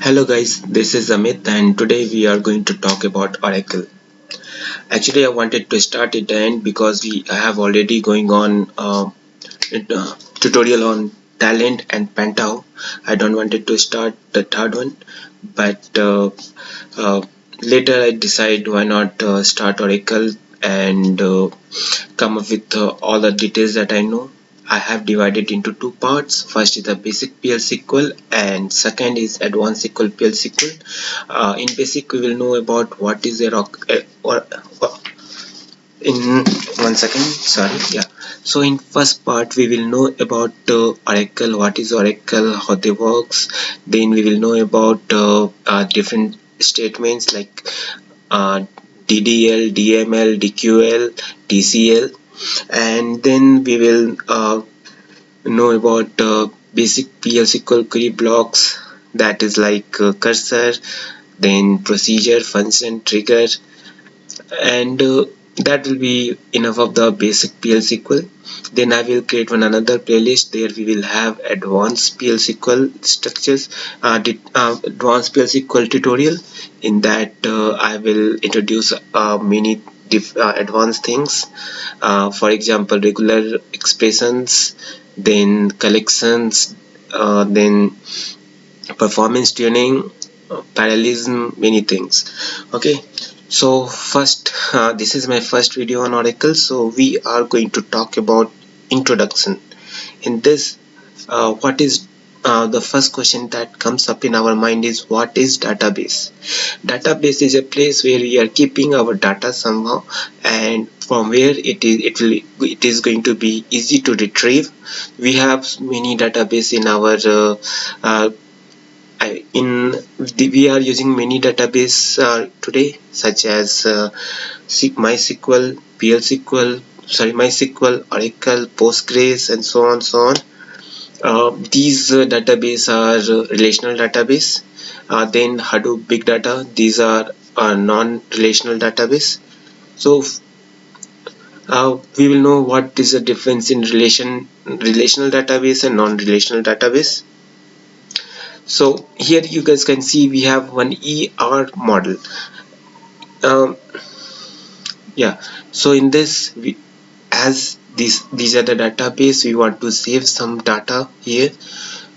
Hello guys, this is Amit and today we are going to talk about Oracle. Actually, I wanted to start at the end because I have already going on tutorial on talent and Pantau. I don't wanted to start the third one, but uh, later I decide why not start Oracle and come up with all the details that I know. I have divided into two parts. First is the basic PL SQL and second is advanced SQL PL SQL. In basic, we will know about what is a rock or in 1 second. Sorry, yeah. So in first part, we will know about Oracle. What is Oracle? How they works. Then we will know about different statements like uh, DDL, DML, DQL, TCL, and then we will know about basic PL SQL query blocks, that is like cursor, then procedure, function, trigger, and that will be enough of the basic PL SQL. Then I will create one another playlist. There we will have advanced PL SQL structures, advanced PL SQL tutorial. In that I will introduce many advanced things, for example regular expressions, then collections, then performance tuning, parallelism, many things. Okay, so first, this is my first video on Oracle, so we are going to talk about introduction. In this, what is the first question that comes up in our mind is what is database. Database is a place where we are keeping our data somehow, and from where it is going to be easy to retrieve. We have many database in our we are using many database today, such as MySQL, PL MySQL, Oracle, Postgres, and so on. These database are relational database. Then Hadoop Big Data. These are non-relational database. So we will know what is the difference in relational database and non-relational database. So here you guys can see we have one ER model. Um, yeah. So in this, as these are the database, we want to save some data here.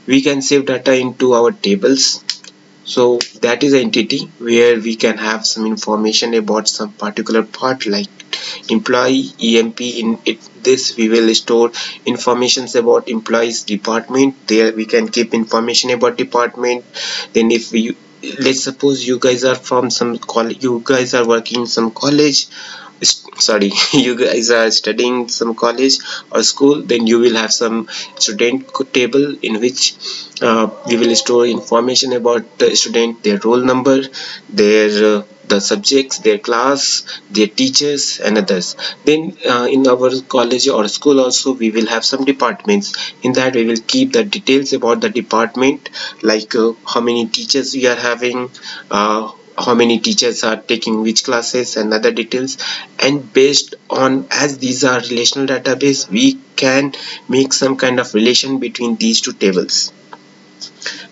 We can save data into our tables. So that is an entity where we can have some information about some particular part like employee EMP. In this we will store informations about employees department. There we can keep information about department. Then if we, let's suppose you guys are from some college, you guys are working in some college, sorry, you guys are studying some college or school, then you will have some student table in which we will store information about the student, their roll number, their the subjects, their class, their teachers, and others. Then in our college or school also we will have some departments. In that we will keep the details about the department, like how many teachers we are having, how many teachers are taking which classes, and other details. And based on, as these are relational database, we can make some kind of relation between these two tables.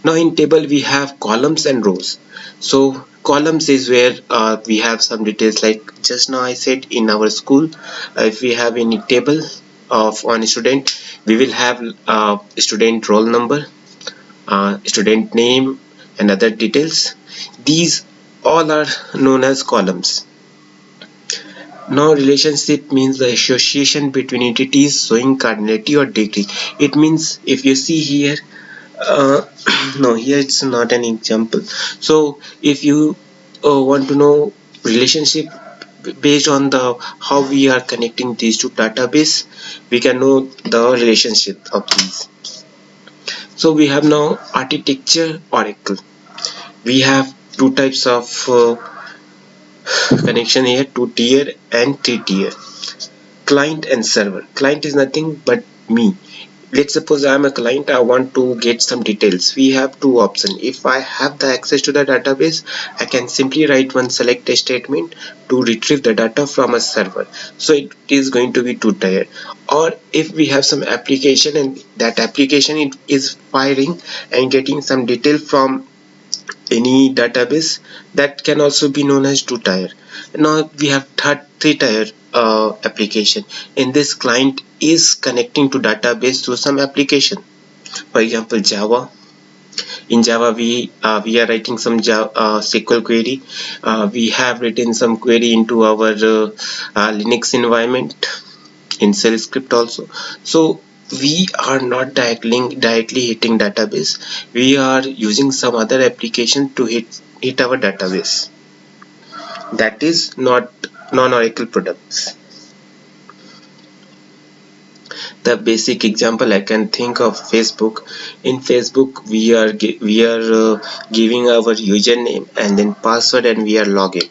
Now in table we have columns and rows. So columns is where we have some details, like just now I said in our school, if we have any table of one student, we will have student roll number, student name, and other details. These all are known as columns. Now relationship means the association between entities showing cardinality or degree. It means if you see here, uh, no, here it's not an example. So if you want to know relationship based on the how we are connecting these two database, we can know the relationship of these. So we have now architecture Oracle. We have two types of connection here, two tier and three tier. Client and server. Client is nothing but me. Let's suppose I am a client, I want to get some details. We have two options. If I have the access to the database, I can simply write one select a statement to retrieve the data from a server. So it is going to be two tier. Or if we have some application and that application it is firing and getting some detail from any database, that can also be known as two-tier. Now we have three-tier application. In this, client is connecting to database through some application. For example, Java. In Java, we are writing some Java, SQL query. We have written some query into our Linux environment in shell script also. So we are not directly hitting database. We are using some other application to hit our database. That is not non-Oracle products. The basic example I can think of Facebook. In Facebook, we are giving our username and then password, and we are logging.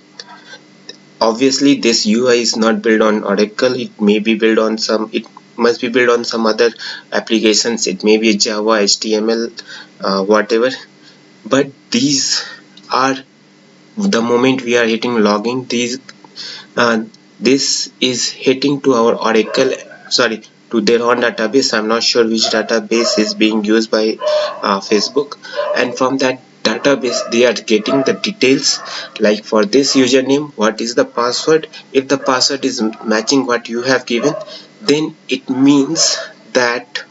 Obviously, this UI is not built on Oracle. It may be built on some. It must be built on some other applications. It may be Java, HTML, whatever. But these are the moment we are hitting logging. This is hitting to our Oracle. Sorry, to their own database. I'm not sure which database is being used by Facebook, and from that database they are getting the details, like for this username what is the password. If the password is matching what you have given, then it means that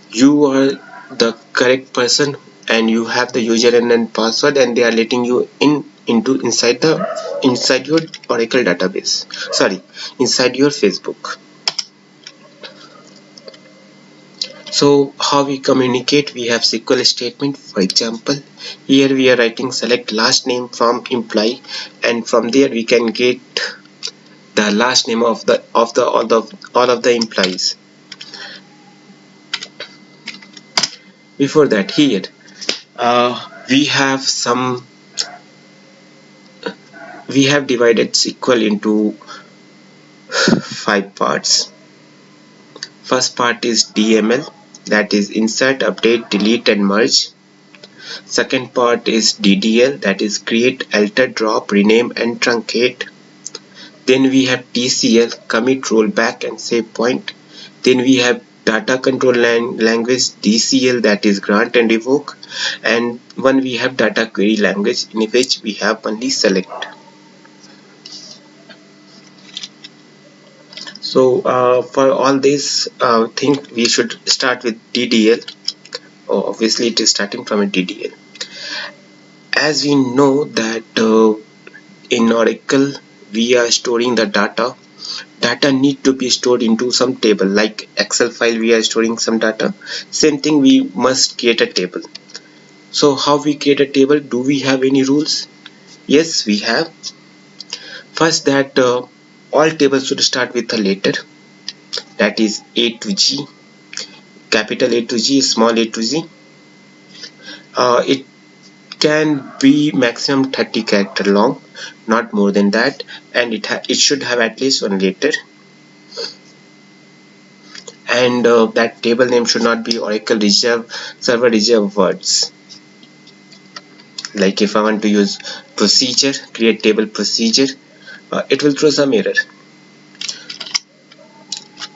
you are the correct person and you have the username and password, and they are letting you inside your Oracle database, sorry, inside your Facebook. So how we communicate, we have SQL statement. For example, here we are writing select last name from employee, and from there we can get the last name of all of the employees. Before that, here we have divided SQL into 5 parts. First part is DML, that is insert, update, delete and merge. Second part is DDL, that is create, alter, drop, rename and truncate. Then we have TCL, commit, rollback and save point. Then we have data control language, DCL, that is grant and revoke. And one we have data query language, in which we have only select. So for all this thing, we should start with DDL. Obviously it is starting from a DDL. As we know that in Oracle we are storing the data need to be stored into some table, like Excel file we are storing some data. Same thing, we must create a table. So how we create a table? Do we have any rules? Yes, we have. First, that all tables should start with a letter, that is A to G, capital A to G, small a to Z. It can be maximum 30 character long, not more than that, and it should have at least one letter. And that table name should not be Oracle server reserve words. Like if I want to use procedure, create table procedure, it will throw some error.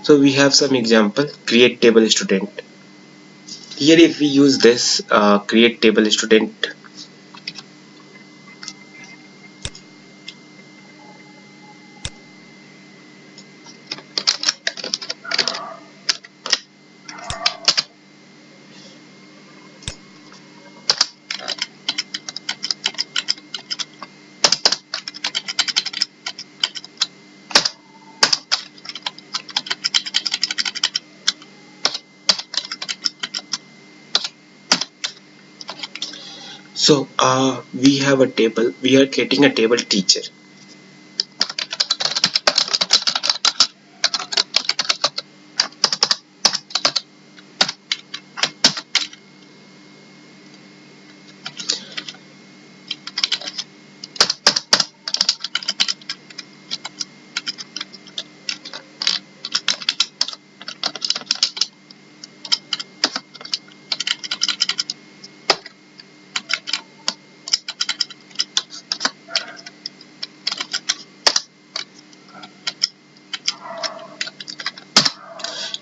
So we have some example, create table student. Here if we use this create table student, so we have a table, we are creating a table teacher.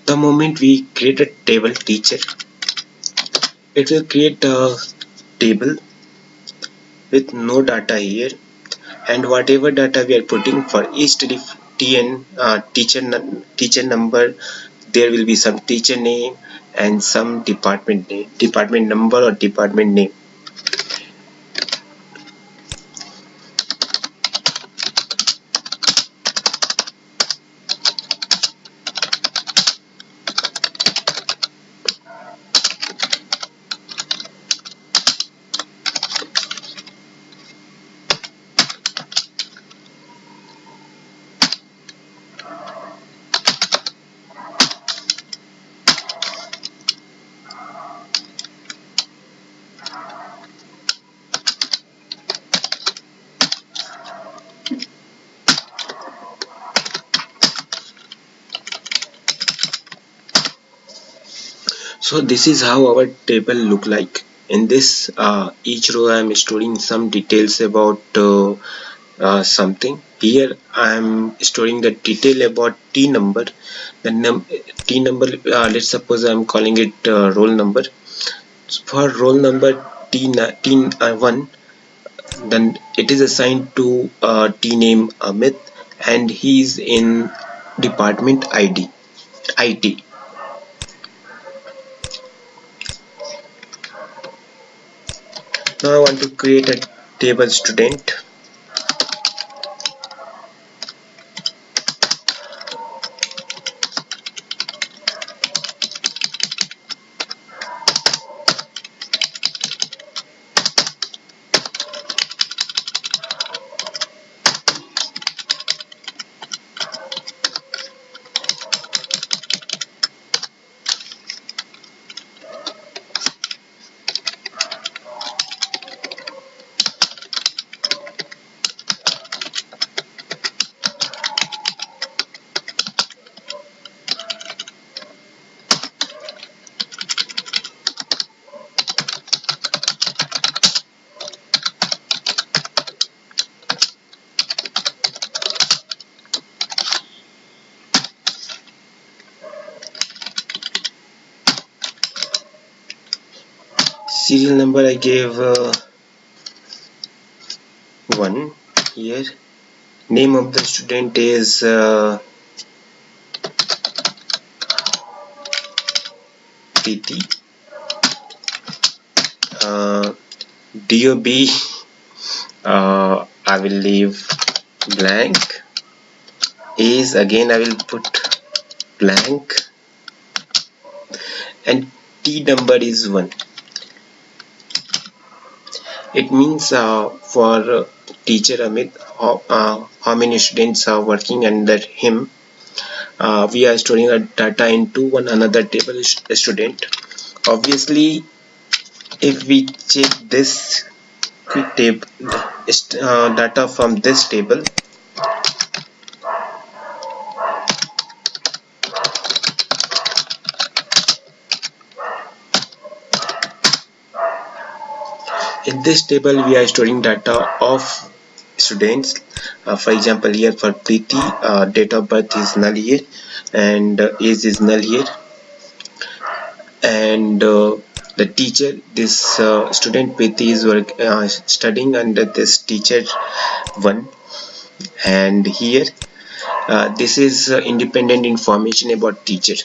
The moment we create a table teacher, it will create a table with no data here, and whatever data we are putting for each teacher number, there will be some teacher name and some department number or department name. So this is how our table look like. In this each row I am storing some details about something. Here I am storing the detail about T number. The T number, let's suppose I am calling it roll number. For roll number T1, then it is assigned to T name Amit, and he is in department ID IT. Now I want to create a table student. Serial number I gave 1 here. Name of the student is Preeti. DOB I will leave blank. Age again I will put blank, and T number is 1. It means for teacher Amit, how many students are working under him. We are storing a data into one another table student. Obviously, if we check this table data from this table, in this table we are storing data of students. For example, here for Preeti, date of birth is null here, and age is null here, and the teacher, this student Preeti is studying under this teacher 1, and here this is independent information about teacher.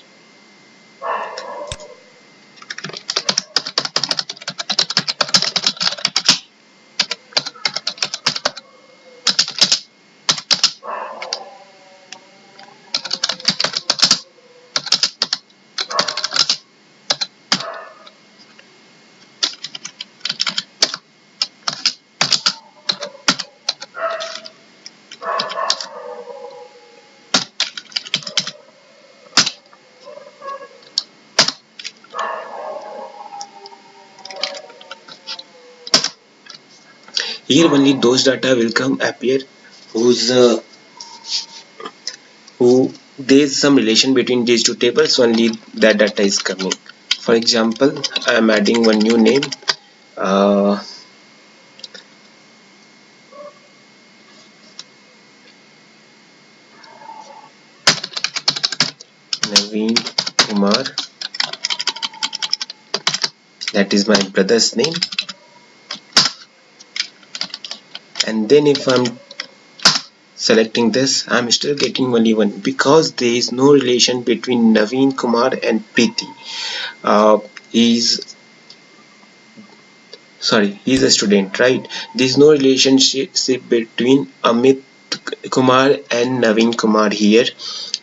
Here only those data will come appear whose who there is some relation between these two tables. Only that data is coming. For example, I am adding one new name, Naveen Kumar. That is my brother's name. and then if I'm selecting this, I'm still getting only 1 because there is no relation between Naveen Kumar and Preeti. He's he's a student, right? There's no relationship between Amit Kumar and Naveen Kumar here.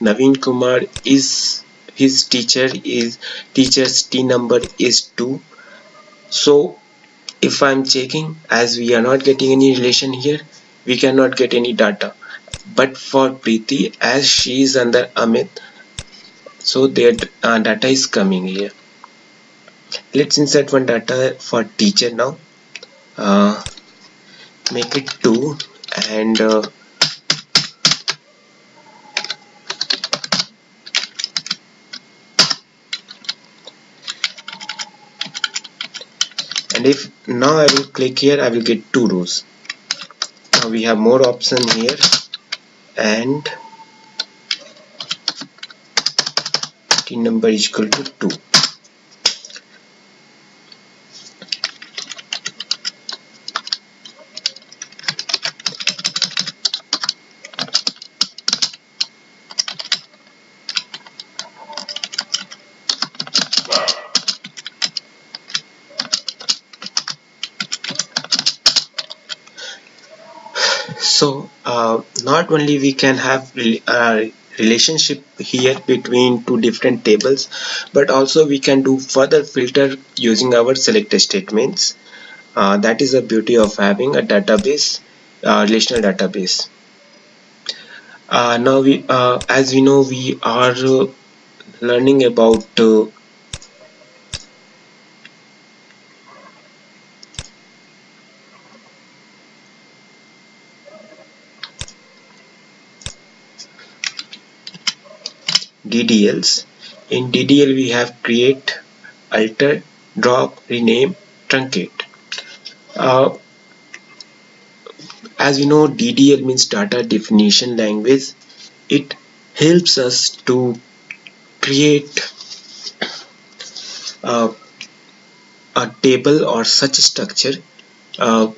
Naveen Kumar is his teacher's T number is 2. So if I'm checking, as we are not getting any relation here, we cannot get any data. But for Preeti, as she is under Amit, so their data is coming here. Let's insert one data for teacher now. Uh, Make it 2, and if now I will click here, I will get 2 rows. Now we have more option here, and T number is equal to 2. So not only we can have relationship here between two different tables, but also we can do further filter using our select statements. That is the beauty of having a database, relational database. Now as we know, we are learning about DDLs. In DDL we have create, alter, drop, rename, truncate. Uh, as we know, DDL means data definition language. It helps us to create uh, a table or such structure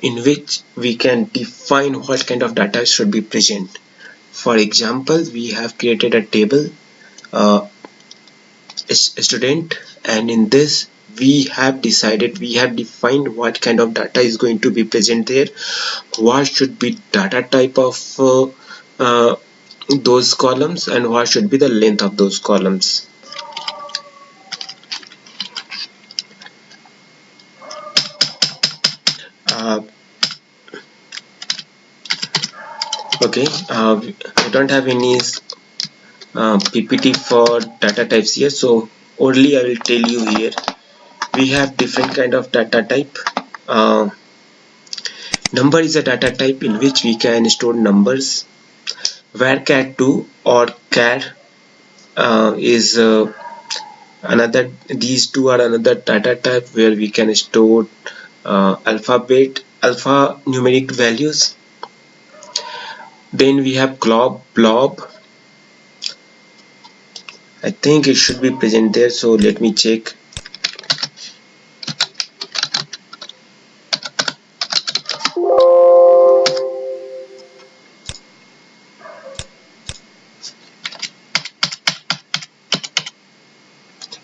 in which we can define what kind of data should be present. For example, we have created a table uh, student, and in this we have defined what kind of data is going to be present there, what should be data type of uh, those columns, and what should be the length of those columns. uh, okay, we don't have any PPT for data types here, so only I will tell you here. We have different kind of data type. Number is a data type in which we can store numbers. Varchar2 or char is another. These two are another data type where we can store alphanumeric values. Then we have blob. I think it should be present there, so let me check.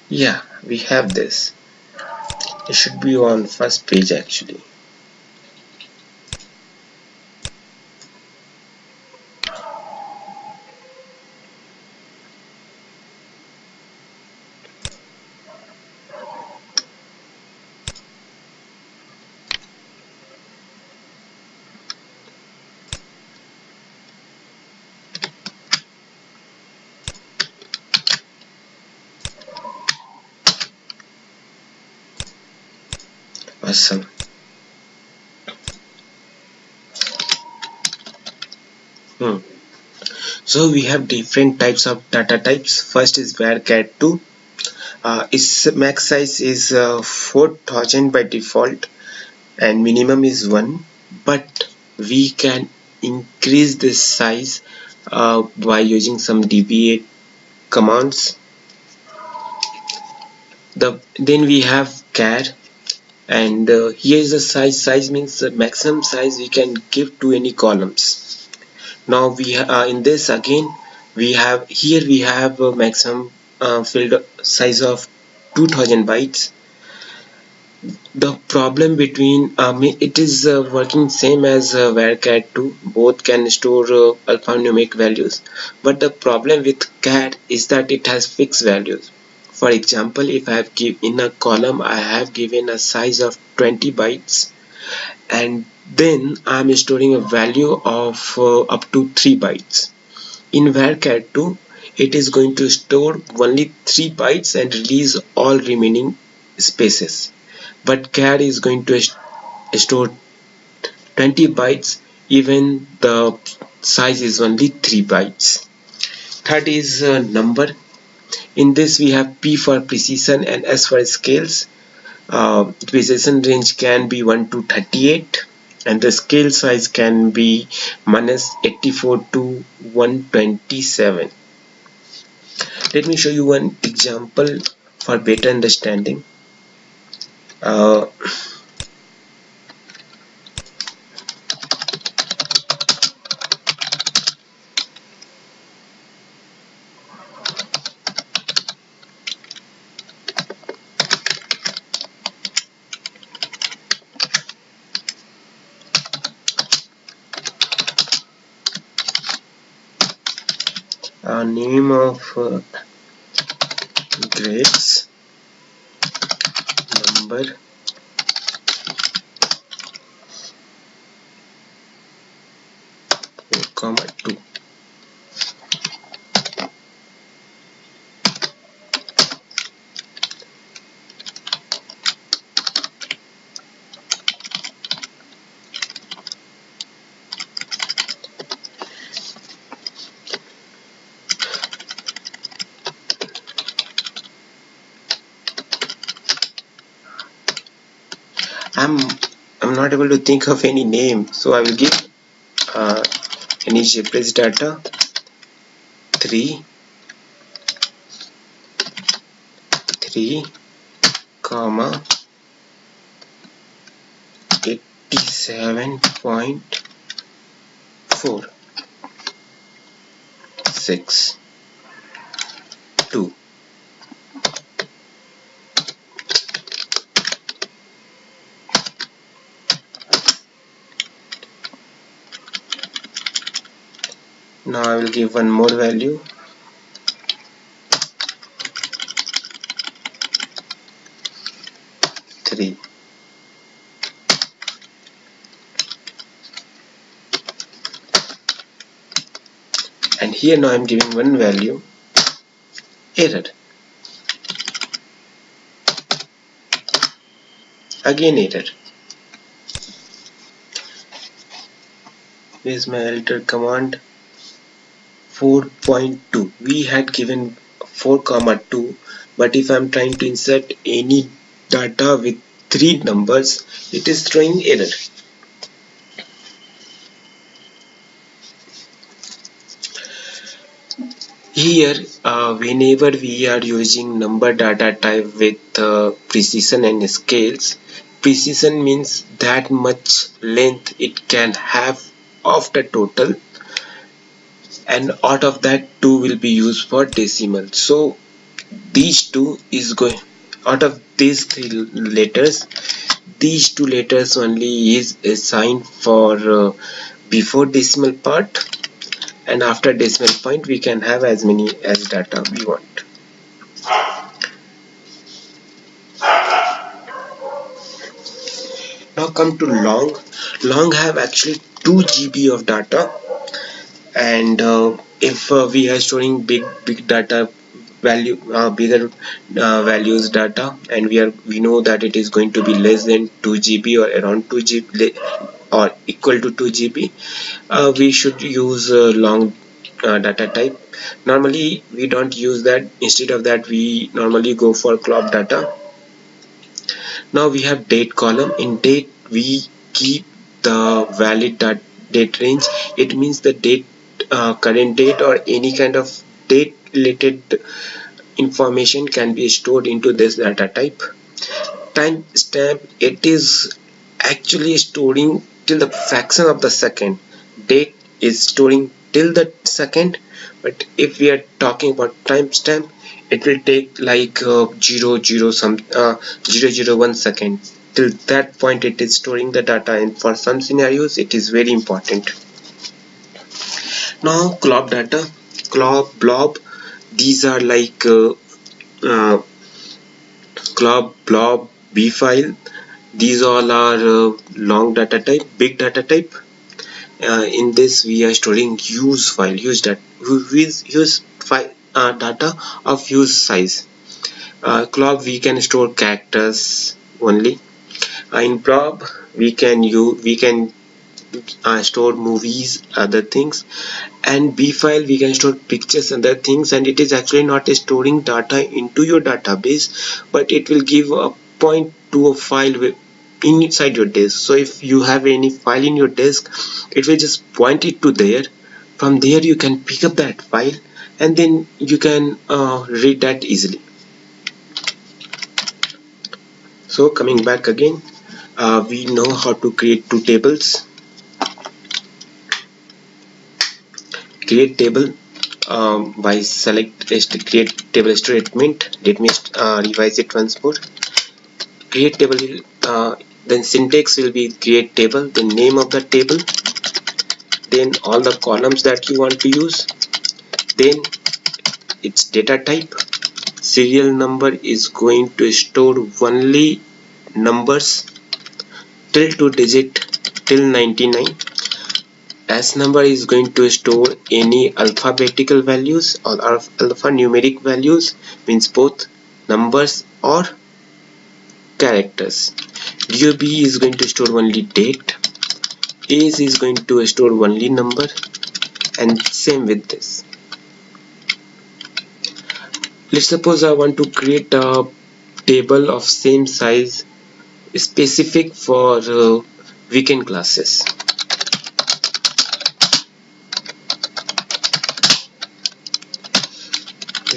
Yeah, we have this. It should be on first page actually. Awesome. So we have different types of data types. First is varchar2. Its max size is 4000 by default and minimum is 1, but we can increase this size by using some dba commands. Then we have char. and here is the size means the maximum size we can give to any columns. Now in this again we have a maximum field size of 2000 bytes. The problem between it is working same as varchar 2, both can store alphanumeric values, but the problem with cat is that it has fixed values. For example, if I have in a column I have given a size of 20 bytes, and then I am storing a value of up to 3 bytes. In varchar 2 it is going to store only 3 bytes and release all remaining spaces, but char is going to store 20 bytes even the size is only 3 bytes. Third is number. In this we have P for precision and S for scales. Precision range can be 1 to 38 and the scale size can be -84 to 127. Let me show you one example for better understanding. Uh, name of grades, number, comma 2. I'm not able to think of any name, so I will give any JPEG data 3 comma 87.462. Now I will give one more value, 3. And here now I am giving one value, error. Again error. Here is my editor command. 4.2. We had given 4,2, but if I'm trying to insert any data with 3 numbers, it is throwing error. Here, whenever we are using number data type with precision and scales, precision means that much length it can have of the total, and out of that 2 will be used for decimal. So these two is going out of these 3 letters, these 2 letters only is assigned for before decimal part, and after decimal point we can have as many as data we want. Now come to long have actually 2 GB of data, and if we are storing big data value, bigger values data, and we know that it is going to be less than 2 GB or around 2 GB or equal to 2 GB, we should use long data type. Normally we don't use that. Instead of that we normally go for crop data. Now we have date column. In date we keep the valid date range. It means the date, current date or any kind of date related information can be stored into this data type. timestamp, it is actually storing till the fraction of the second. Date is storing till the second, but if we are talking about timestamp, it will take like 0.001 second. Till that point it is storing the data, and for some scenarios it is very important. Now glob data, blob, these are like uh, glob, blob, b file. These all are long data type, big data type. In this we are storing use file, use file, data of use size. Glob we can store characters only. In blob we can store movies, other things, and b file we can store pictures, other things, and it is actually not storing data into your database, but it will give a point to a file inside your disk. So if you have any file in your disk, it will just point it to there. From there you can pick up that file, and then you can read that easily. So coming back again, we know how to create two tables. Create table by select create table statement. Let me revise it once more. Create table, then syntax will be create table, the name of the table, then all the columns that you want to use, then its data type. Serial number is going to store only numbers till 2 digit till 99. S number is going to store any alphabetical values or alphanumeric values, means both numbers or characters. DOB is going to store only date. Age is going to store only number, and same with this. Let's suppose I want to create a table of same size specific for weekend classes.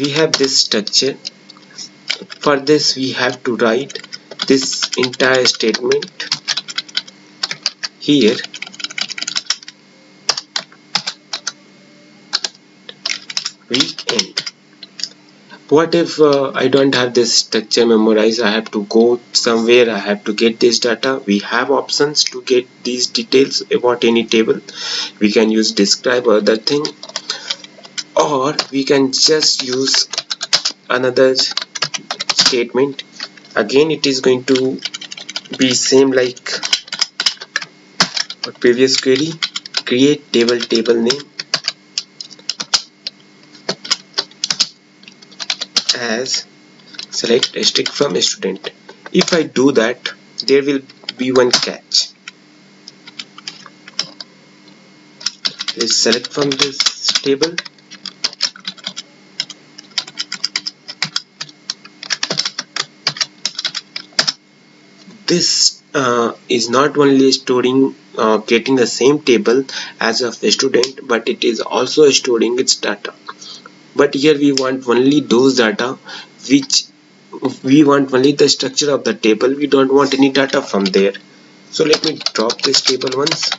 We have this structure. For this we have to write this entire statement here. Weekend. What if I don't have this structure memorized? I have to go somewhere, I have to get this data. We have options to get these details about any table. We can use describe or other thing, or we can just use another statement. Again it is going to be same like our previous query. Create table name as select strict from student. If I do that, there will be one catch. Let's select from this table. This is not only storing getting the same table as of a student, but it is also storing its data. But here we want only those data which we want only the structure of the table. We don't want any data from there. So let me drop this table once.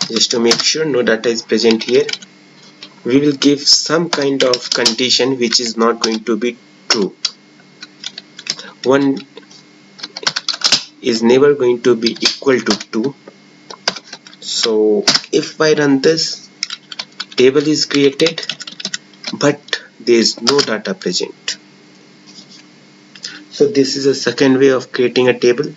Just to make sure no data is present here, we will give some kind of condition which is not going to be true. One is never going to be equal to 2. So if I run this, table is created, but there is no data present. So this is a second way of creating a table,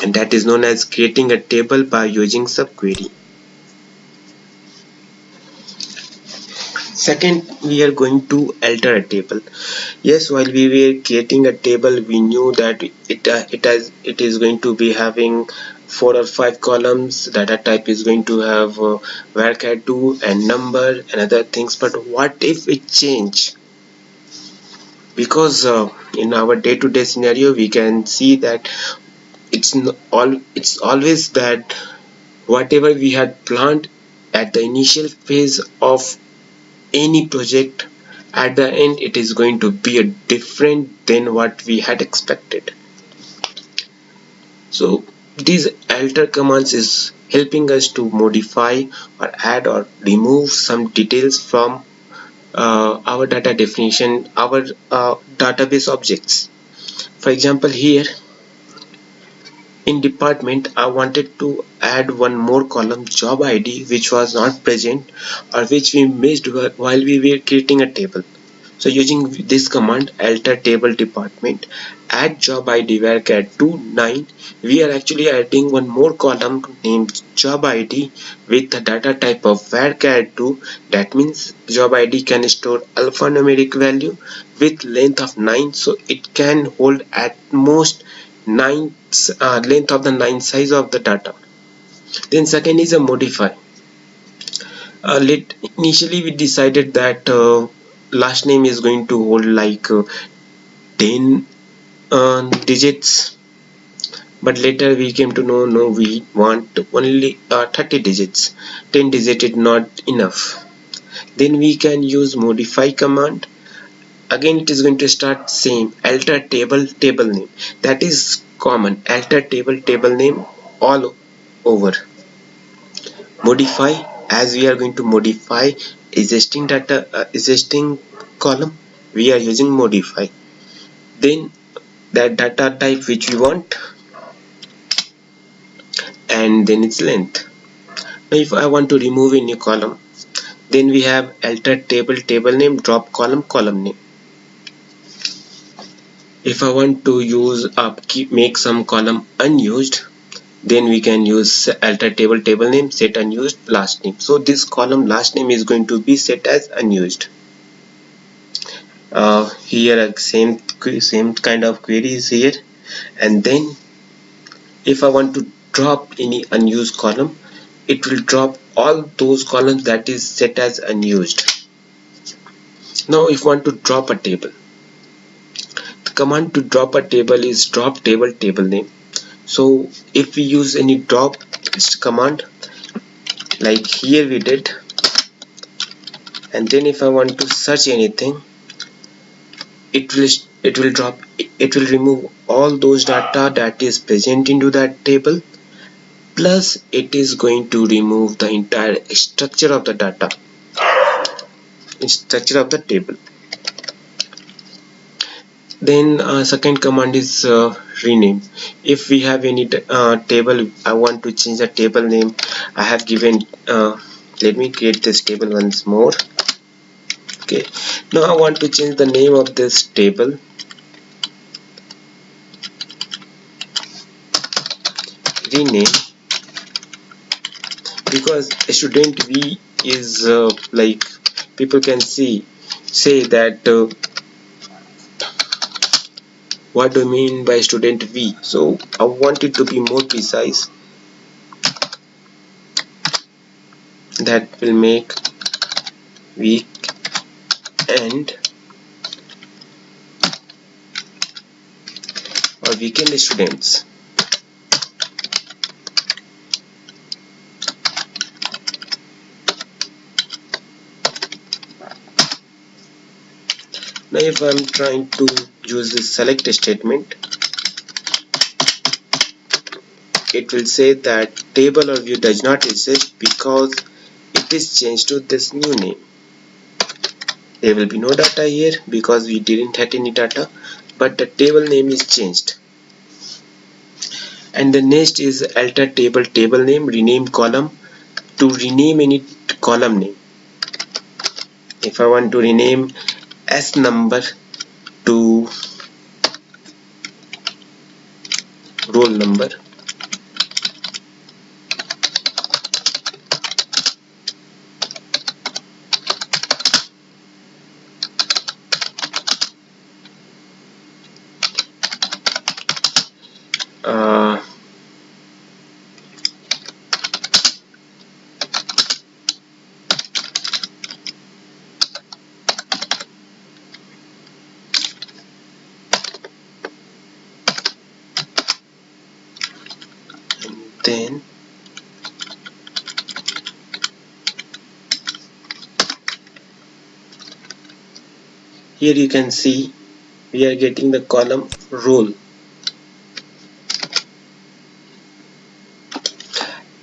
and that is known as creating a table by using subquery. Second, we are going to alter a table. Yes, while we were creating a table, we knew that it is going to be having 4 or 5 columns. Data type is going to have varchar2 and number and other things. But what if it change? Because in our day-to-day scenario, we can see that it's always that whatever we had planned at the initial phase of any project, at the end it is going to be a different than what we had expected. So these alter commands is helping us to modify or add or remove some details from our data definition, our database objects. For example, here in department, I wanted to add one more column, job ID, which was not present or which we missed while we were creating a table. So using this command, alter table department, add job ID varchar to 9, we are actually adding one more column named job ID with the data type of varchar 2. That means job ID can store alphanumeric value with length of 9, so it can hold at most 9 length of the 9 size of the data. Then second is a modify. Initially we decided that last name is going to hold like 10 digits, but later we came to know no, we want only 30 digits. 10 digits is not enough. Then we can use modify command. Again it is going to start same, alter table name. That is common, alter table name all over. Modify, as we are going to modify existing data, existing column, we are using modify. Then that data type which we want, and then its length. Now if I want to remove a new column, then we have alter table name, drop column name. If I want to use make some column unused, then we can use alter table name, set unused last name. So this column last name is going to be set as unused. Here same kind of query is here. And then if I want to drop any unused column, it will drop all those columns that is set as unused. Now if I want to drop a table, the command to drop a table is drop table name. So if we use any drop command like here we did, and then if I want to search anything, it will remove all those data that is present into that table, plus it is going to remove the entire structure of the data, structure of the table. Then second command is rename. If we have any table, I want to change the table name. I have given let me create this table once more. Okay, now I want to change the name of this table. Rename, because student V is like people can say that what do you mean by student V? So I want it to be more precise. That will make week end or weekend students. Now if I'm trying to use this select statement, it will say that table or view does not exist because it is changed to this new name. There will be no data here because we didn't have any data, but the table name is changed. And the next is alter table name, rename column. To rename any column name, if I want to rename S number to roll number, then Here you can see we are getting the column roll.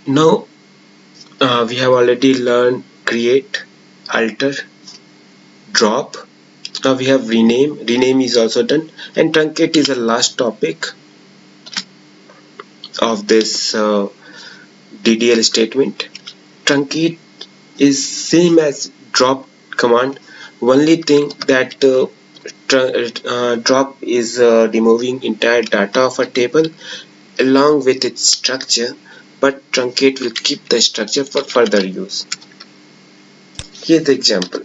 Now we have already learned create, alter, drop. Now we have rename. Rename is also done, and truncate is the last topic of this DDL statement. Truncate is same as drop command. Only thing that drop is removing entire data of a table along with its structure, but truncate will keep the structure for further use. Here's the example.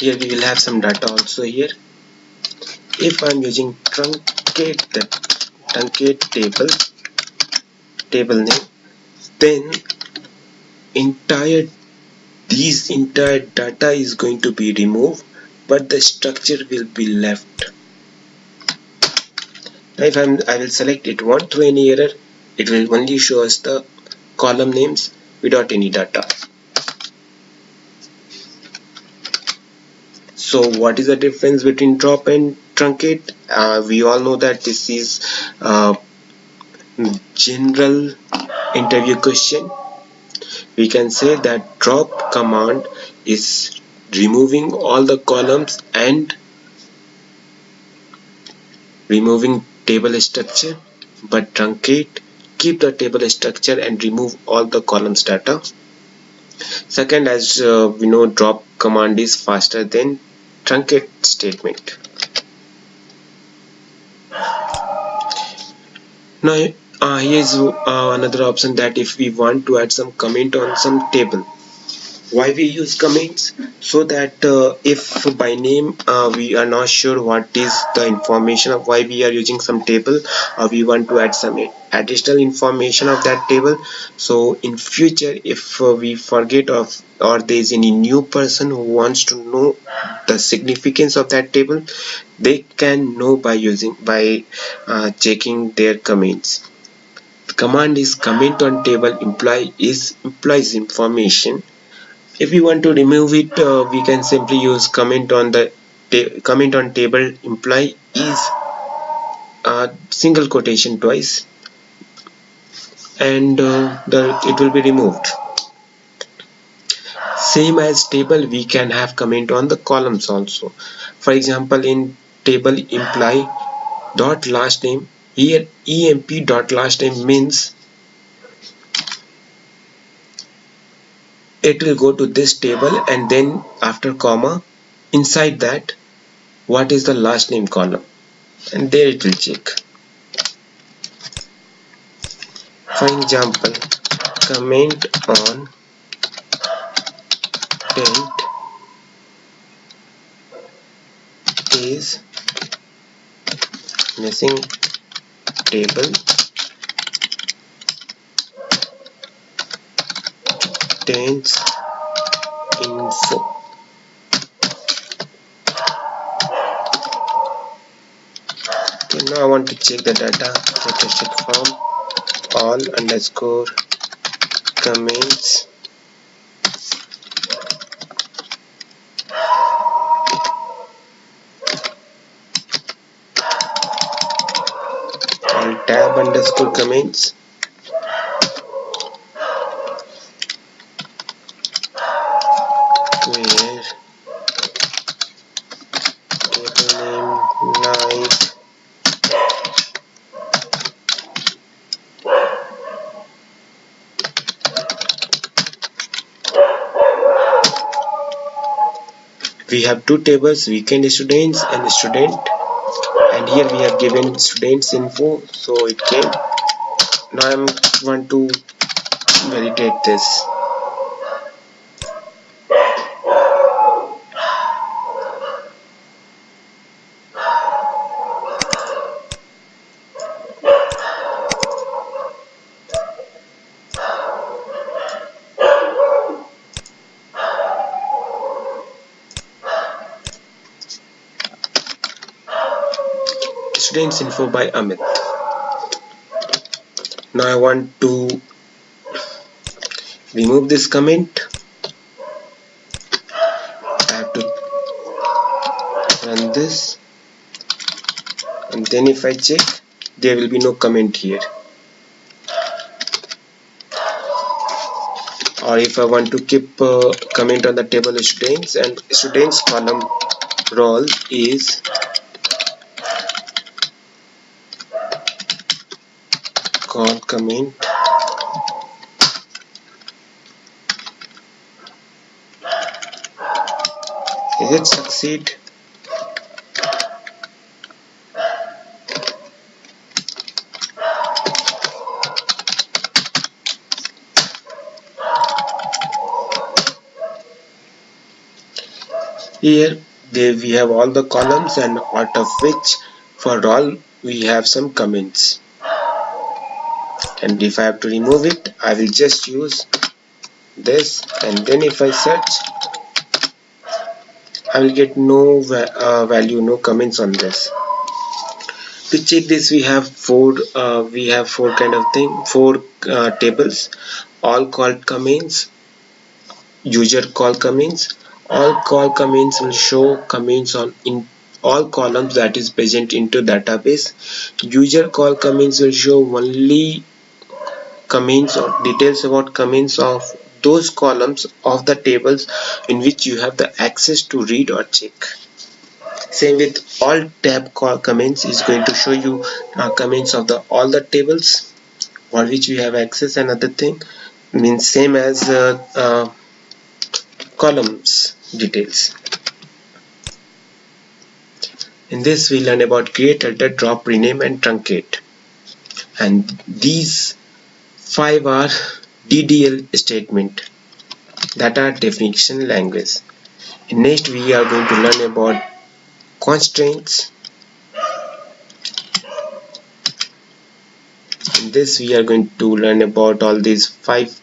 Here we will have some data also here. If I'm using truncate table name, then entire data is going to be removed, but the structure will be left. Now if I will select it won't throw any error. It will only show us the column names without any data. So what is the difference between drop and truncate? We all know that this is general interview question. We can say that drop command is removing all the columns and removing table structure, but truncate keep the table structure and remove all the columns data. Second, as we know, drop command is faster than truncate statement. Now here's another option, that if we want to add some comment on some table. Why we use comments? So that if by name we are not sure what is the information of why we are using some table, or we want to add some additional information of that table. So in future, if we forget of, or there is any new person who wants to know the significance of that table, they can know by checking their comments. The command is comment on table implies information. If we want to remove it, we can simply use comment on table imply is single quotation twice, and it will be removed. Same as table, we can have comment on the columns also. For example, in table imply dot last name, here emp dot last name means it will go to this table, and then after comma inside that what is the last name column, and there it will check. For example, comment on tent is missing table tents info. Okay, now I want to check the data. Check from all underscore comments and tab underscore comments. Where table name like we have two tables, weekend students and student, and here we have given students info, so it came. Now I want to validate this. students info by Amit. Now I want to remove this comment. I have to run this, and then if I check, there will be no comment here. Or if I want to keep comment on the table students, and students column role is call comment is it succeed. Here we have all the columns, and out of which for all we have some comments, and if I have to remove it, I will just use this, and then if I search, I will get no value, no comments on this. To check this, we have four kind of thing, four tables: all called comments, user call comments. All call comments will show comments on in all columns that is present into database. User call comments will show only comments or details about comments of those columns of the tables in which you have the access to read or check. Same with all tab call comments is going to show you comments of the all the tables for which we have access. Another thing means same as columns details. In this we learn about create, alter, drop, rename and truncate, and these 5 are DDL statement, that are definition language. And next we are going to learn about constraints. In this we are going to learn about all these 5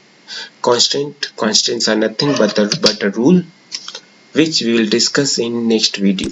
constraints. Constraints are nothing but a rule, which we will discuss in next video.